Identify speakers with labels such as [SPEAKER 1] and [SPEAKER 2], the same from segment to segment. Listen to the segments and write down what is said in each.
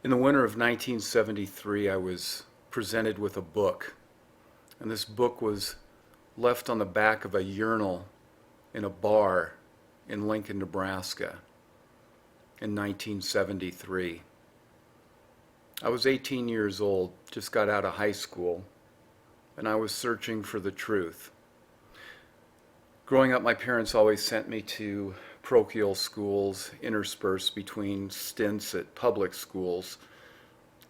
[SPEAKER 1] In the winter of 1973, I was presented with a book, and this book was left on the back of a urinal in a bar in Lincoln, Nebraska in 1973. I was 18 years old, just got out of high school, and I was searching for the truth. Growing up, my parents always sent me to parochial schools interspersed between stints at public schools,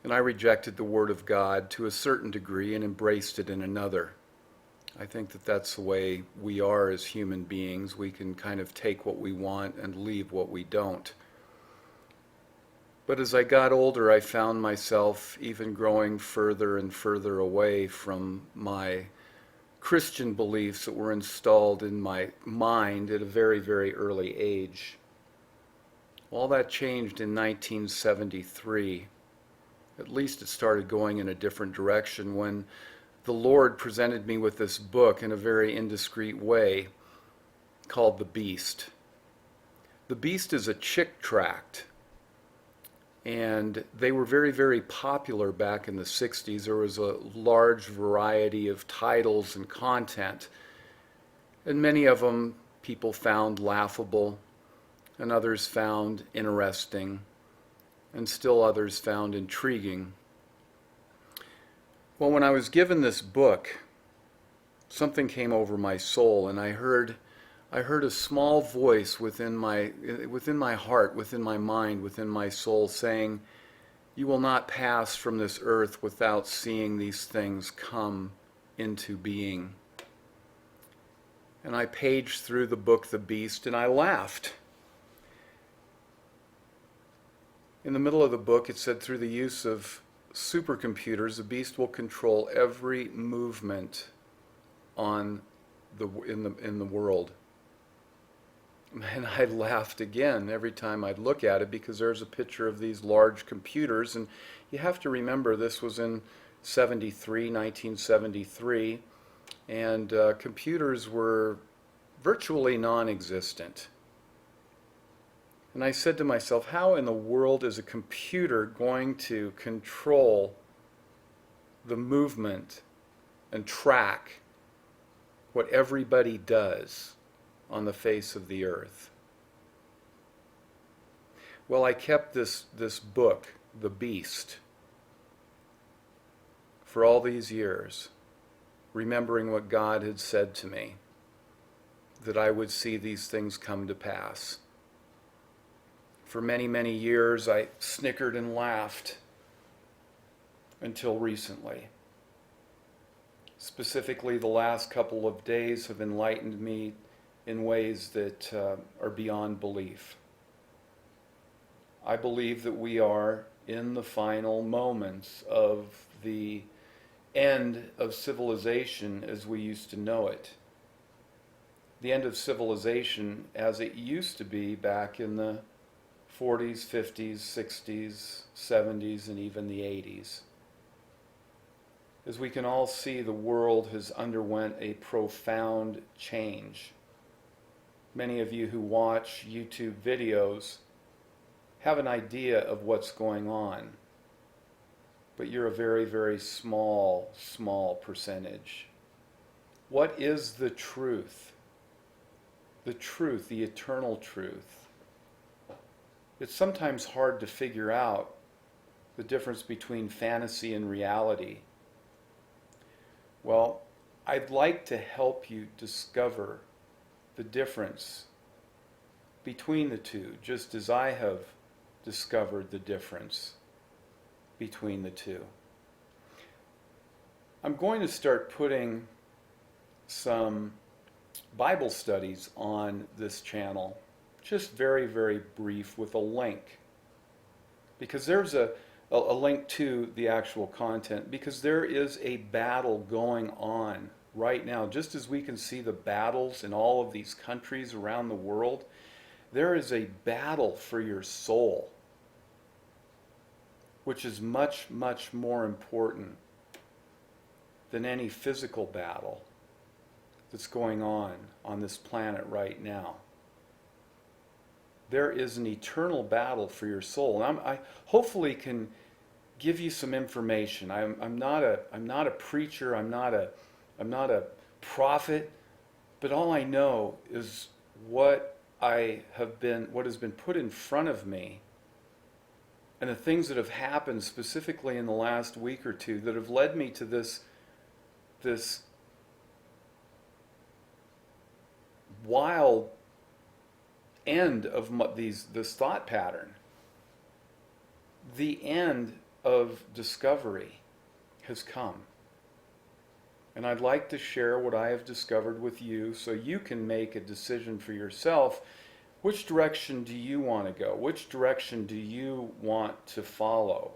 [SPEAKER 1] and I rejected the Word of God to a certain degree and embraced it in another. I think that that's the way we are as human beings. We can kind of take what we want and leave what we don't. But as I got older, I found myself even growing further and further away from my Christian beliefs that were installed in my mind at a very, very early age. All that changed in 1973. At least it started going in a different direction when the Lord presented me with this book in a very indiscreet way called The Beast. The Beast is a chick tract, and they were very, very popular back in the 60s. There was a large variety of titles and content, and many of them people found laughable, and others found interesting, and still others found intriguing. Well, when I was given this book, something came over my soul, and I heard a small voice within my heart, within my mind, within my soul saying, "You will not pass from this earth without seeing these things come into being." And I paged through the book The Beast, and I laughed. In the middle of the book, it said, through the use of supercomputers, the Beast will control every movement in the world. And I laughed again every time I'd look at it, because there's a picture of these large computers, and you have to remember this was in 1973, and computers were virtually non-existent. And I said to myself, how in the world is a computer going to control the movement and track what everybody does on the face of the earth? Well, I kept this book, The Beast, for all these years, remembering what God had said to me, that I would see these things come to pass. For many, many years, I snickered and laughed until recently. Specifically, the last couple of days have enlightened me in ways that are beyond belief. I believe that we are in the final moments of the end of civilization as we used to know it. The end of civilization as it used to be back in the 40s, 50s, 60s, 70s, and even the 80s. As we can all see, the world has underwent a profound change. Many of you who watch YouTube videos have an idea of what's going on, but you're a very, very small percentage. What is the truth? The truth, the eternal truth. It's sometimes hard to figure out the difference between fantasy and reality. Well, I'd like to help you discover the difference between the two, just as I have discovered the difference between the two. I'm going to start putting some Bible studies on this channel, just very, very brief, with a link, because there's a link to the actual content, because there is a battle going on right now. Just as we can see the battles in all of these countries around the world, there is a battle for your soul, which is much, much more important than any physical battle that's going on this planet right now. There is an eternal battle for your soul. And I hopefully can give you some information. I'm not a preacher. I'm not a prophet. But all I know is what what has been put in front of me, and the things that have happened specifically in the last week or two that have led me to this wild end of this thought pattern. The end of discovery has come. And I'd like to share what I have discovered with you so you can make a decision for yourself. Which direction do you want to go? Which direction do you want to follow?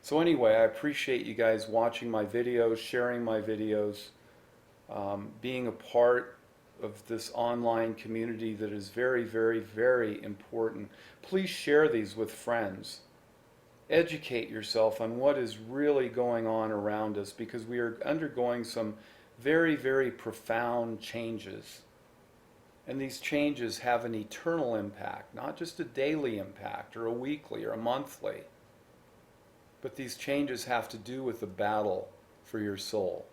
[SPEAKER 1] So anyway, I appreciate you guys watching my videos, sharing my videos, being a part of this online community that is very, very, very important. Please share these with friends. Educate yourself on what is really going on around us, because we are undergoing some very, very profound changes. And these changes have an eternal impact, not just a daily impact or a weekly or a monthly. But these changes have to do with the battle for your soul.